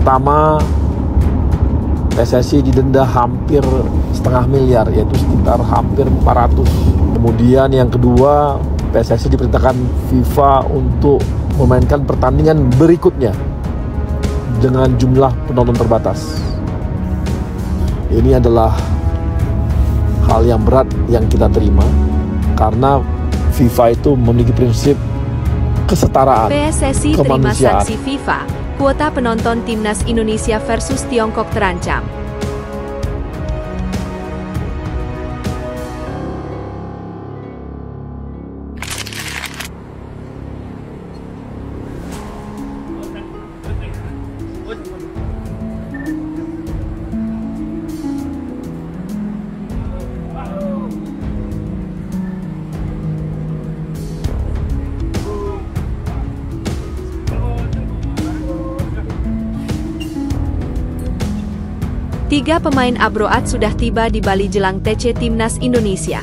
pertama, PSSI didenda hampir setengah miliar, yaitu sekitar hampir 400. Kemudian yang kedua, PSSI diperintahkan FIFA untuk memainkan pertandingan berikutnya dengan jumlah penonton terbatas. Ini adalah hal yang berat yang kita terima karena FIFA itu memiliki prinsip kesetaraan, PSSI terima sanksi FIFA, kuota penonton Timnas Indonesia versus Tiongkok terancam. Tiga pemain Abroad sudah tiba di Bali jelang TC Timnas Indonesia.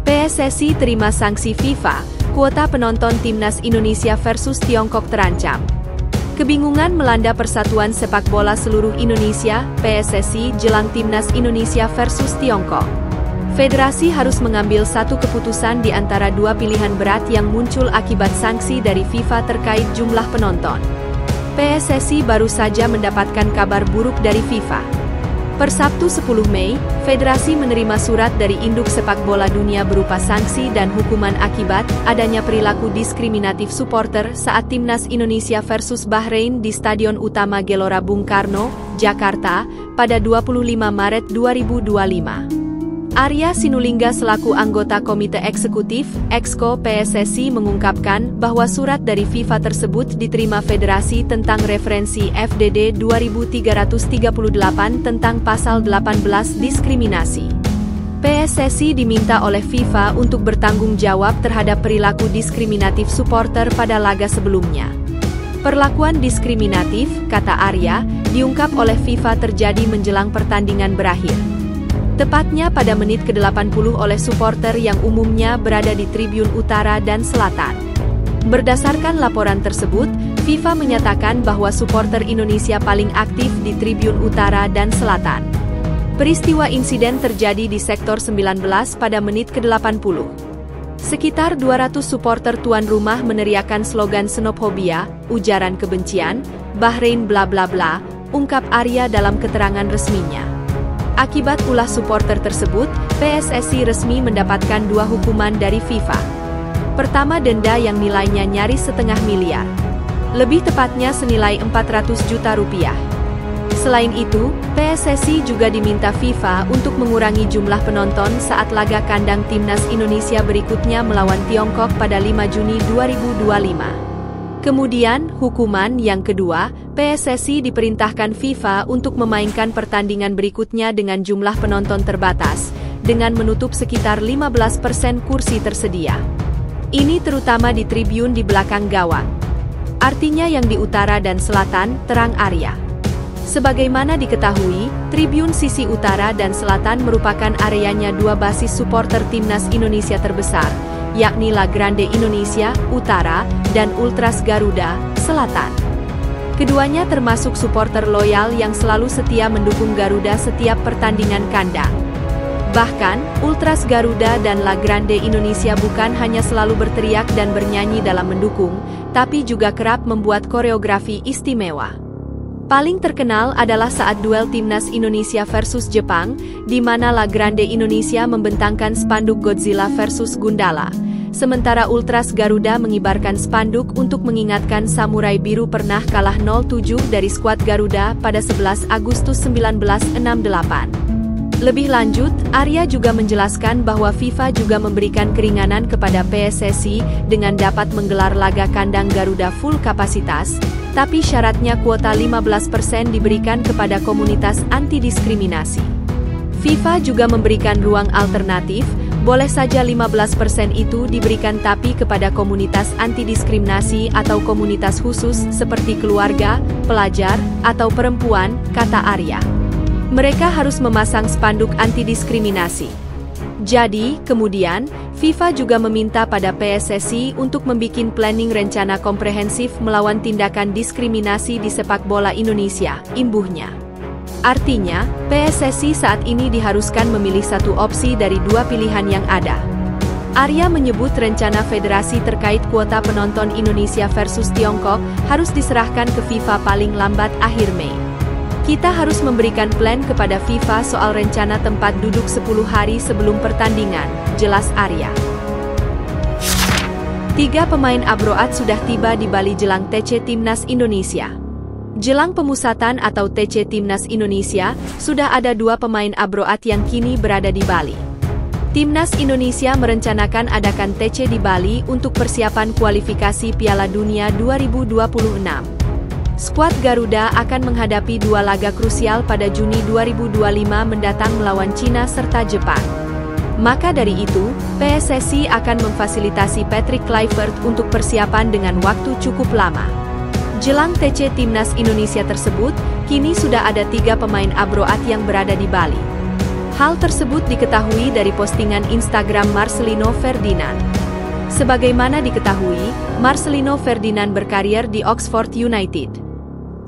PSSI terima sanksi FIFA. Kuota penonton Timnas Indonesia versus Tiongkok terancam. Kebingungan melanda Persatuan Sepak Bola Seluruh Indonesia, PSSI, jelang Timnas Indonesia versus Tiongkok. Federasi harus mengambil satu keputusan di antara dua pilihan berat yang muncul akibat sanksi dari FIFA terkait jumlah penonton. PSSI baru saja mendapatkan kabar buruk dari FIFA. Per Sabtu 10 Mei, Federasi menerima surat dari Induk Sepak Bola Dunia berupa sanksi dan hukuman akibat adanya perilaku diskriminatif supporter saat Timnas Indonesia versus Bahrain di Stadion Utama Gelora Bung Karno, Jakarta, pada 25 Maret 2025. Arya Sinulinga selaku anggota Komite Eksekutif, Exco PSSI mengungkapkan bahwa surat dari FIFA tersebut diterima Federasi tentang referensi FDD 2338 tentang pasal 18 diskriminasi. PSSI diminta oleh FIFA untuk bertanggung jawab terhadap perilaku diskriminatif supporter pada laga sebelumnya. Perlakuan diskriminatif, kata Arya, diungkap oleh FIFA terjadi menjelang pertandingan berakhir. Tepatnya pada menit ke-80 oleh supporter yang umumnya berada di tribun utara dan selatan. Berdasarkan laporan tersebut, FIFA menyatakan bahwa supporter Indonesia paling aktif di tribun utara dan selatan. Peristiwa insiden terjadi di sektor 19 pada menit ke-80. Sekitar 200 supporter tuan rumah meneriakkan slogan xenofobia, ujaran kebencian, Bahrain bla bla bla, ungkap Arya dalam keterangan resminya. Akibat ulah supporter tersebut, PSSI resmi mendapatkan dua hukuman dari FIFA. Pertama, denda yang nilainya nyaris setengah miliar. Lebih tepatnya senilai 400 juta rupiah. Selain itu, PSSI juga diminta FIFA untuk mengurangi jumlah penonton saat laga kandang Timnas Indonesia berikutnya melawan Tiongkok pada 5 Juni 2025. Kemudian, hukuman yang kedua, PSSI diperintahkan FIFA untuk memainkan pertandingan berikutnya dengan jumlah penonton terbatas, dengan menutup sekitar 15% kursi tersedia. Ini terutama di tribun di belakang gawang. Artinya yang di utara dan selatan, terang Arya. Sebagaimana diketahui, tribun sisi utara dan selatan merupakan areanya dua basis supporter Timnas Indonesia terbesar, yakni La Grande Indonesia, Utara, dan Ultras Garuda, Selatan. Keduanya termasuk supporter loyal yang selalu setia mendukung Garuda setiap pertandingan kandang. Bahkan, Ultras Garuda dan La Grande Indonesia bukan hanya selalu berteriak dan bernyanyi dalam mendukung, tapi juga kerap membuat koreografi istimewa. Paling terkenal adalah saat duel Timnas Indonesia versus Jepang, di mana La Grande Indonesia membentangkan spanduk Godzilla versus Gundala, sementara Ultras Garuda mengibarkan spanduk untuk mengingatkan Samurai Biru pernah kalah 0-7 dari skuad Garuda pada 11 Agustus 1968. Lebih lanjut, Arya juga menjelaskan bahwa FIFA juga memberikan keringanan kepada PSSI dengan dapat menggelar laga kandang Garuda full kapasitas, tapi syaratnya kuota 15% diberikan kepada komunitas anti-diskriminasi. FIFA juga memberikan ruang alternatif Boleh saja 15% itu diberikan tapi kepada komunitas anti-diskriminasi atau komunitas khusus seperti keluarga, pelajar, atau perempuan, kata Arya. Mereka harus memasang spanduk anti-diskriminasi. Jadi, kemudian, FIFA juga meminta pada PSSI untuk membuat planning rencana komprehensif melawan tindakan diskriminasi di sepak bola Indonesia, imbuhnya. Artinya, PSSI saat ini diharuskan memilih satu opsi dari dua pilihan yang ada. Arya menyebut rencana federasi terkait kuota penonton Indonesia versus Tiongkok harus diserahkan ke FIFA paling lambat akhir Mei. Kita harus memberikan plan kepada FIFA soal rencana tempat duduk 10 hari sebelum pertandingan, jelas Arya. 3 pemain Abroad sudah tiba di Bali jelang TC Timnas Indonesia. Jelang pemusatan atau TC Timnas Indonesia, sudah ada 2 pemain Abroad yang kini berada di Bali. Timnas Indonesia merencanakan adakan TC di Bali untuk persiapan kualifikasi Piala Dunia 2026. Skuad Garuda akan menghadapi 2 laga krusial pada Juni 2025 mendatang melawan Cina serta Jepang. Maka dari itu, PSSI akan memfasilitasi Patrick Kluivert untuk persiapan dengan waktu cukup lama. Jelang TC Timnas Indonesia tersebut, kini sudah ada 3 pemain Abroad yang berada di Bali. Hal tersebut diketahui dari postingan Instagram Marcelino Ferdinand. Sebagaimana diketahui, Marcelino Ferdinand berkarier di Oxford United.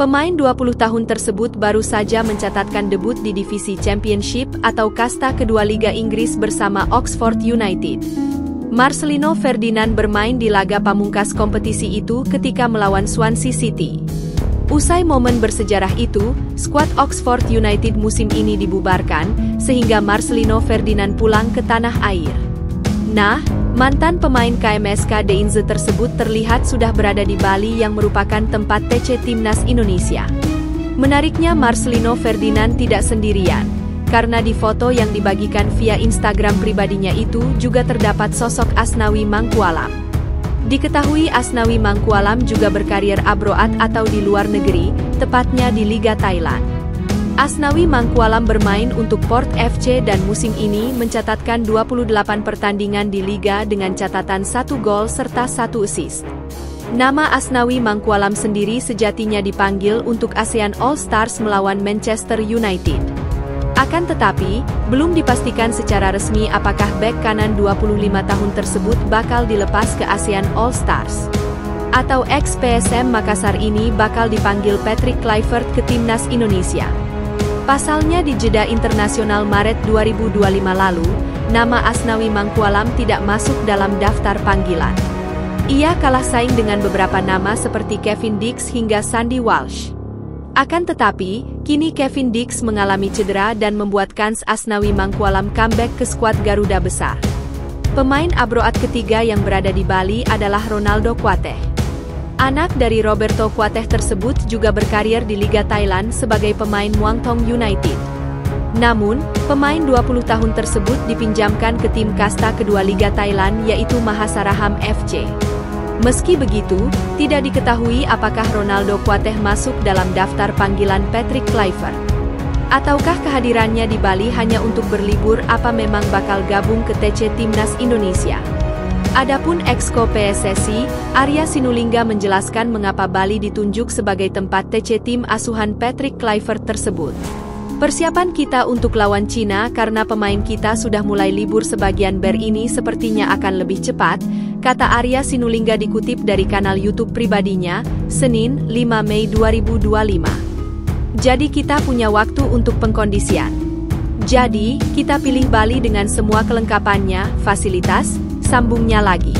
Pemain 20 tahun tersebut baru saja mencatatkan debut di divisi Championship atau kasta kedua Liga Inggris bersama Oxford United. Marcelino Ferdinand bermain di laga pamungkas kompetisi itu ketika melawan Swansea City. Usai momen bersejarah itu, skuad Oxford United musim ini dibubarkan, sehingga Marcelino Ferdinand pulang ke tanah air. Nah, mantan pemain KMSK Deinze tersebut terlihat sudah berada di Bali yang merupakan tempat TC Timnas Indonesia. Menariknya Marcelino Ferdinand tidak sendirian, karena di foto yang dibagikan via Instagram pribadinya itu juga terdapat sosok Asnawi Mangkualam. Diketahui Asnawi Mangkualam juga berkarier abroad atau di luar negeri, tepatnya di Liga Thailand. Asnawi Mangkualam bermain untuk Port FC dan musim ini mencatatkan 28 pertandingan di Liga dengan catatan 1 gol serta 1 assist. Nama Asnawi Mangkualam sendiri sejatinya dipanggil untuk ASEAN All Stars melawan Manchester United. Akan tetapi, belum dipastikan secara resmi apakah bek kanan 25 tahun tersebut bakal dilepas ke ASEAN All Stars. Atau ex-PSM Makassar ini bakal dipanggil Patrick Kluivert ke Timnas Indonesia. Pasalnya di jeda internasional Maret 2025 lalu, nama Asnawi Mangkualam tidak masuk dalam daftar panggilan. Ia kalah saing dengan beberapa nama seperti Kevin Dix hingga Sandy Walsh. Akan tetapi, kini Kevin Dix mengalami cedera dan membuat kans Asnawi Mangkualam comeback ke skuad Garuda besar. Pemain abroad ketiga yang berada di Bali adalah Ronaldo Kuateh. Anak dari Roberto Kuateh tersebut juga berkarier di Liga Thailand sebagai pemain Muangthong United. Namun, pemain 20 tahun tersebut dipinjamkan ke tim kasta kedua Liga Thailand yaitu Mahasaraham FC. Meski begitu, tidak diketahui apakah Ronaldo Kuateh masuk dalam daftar panggilan Patrick Kluivert. Ataukah kehadirannya di Bali hanya untuk berlibur apa memang bakal gabung ke TC Timnas Indonesia. Adapun Exco PSSI, Arya Sinulinga menjelaskan mengapa Bali ditunjuk sebagai tempat TC tim asuhan Patrick Kluivert tersebut. Persiapan kita untuk lawan Cina karena pemain kita sudah mulai libur sebagian ber ini sepertinya akan lebih cepat, kata Arya Sinulinga dikutip dari kanal YouTube pribadinya, Senin, 5 Mei 2025. Jadi kita punya waktu untuk pengkondisian. Jadi, kita pilih Bali dengan semua kelengkapannya, fasilitas, sambungnya lagi.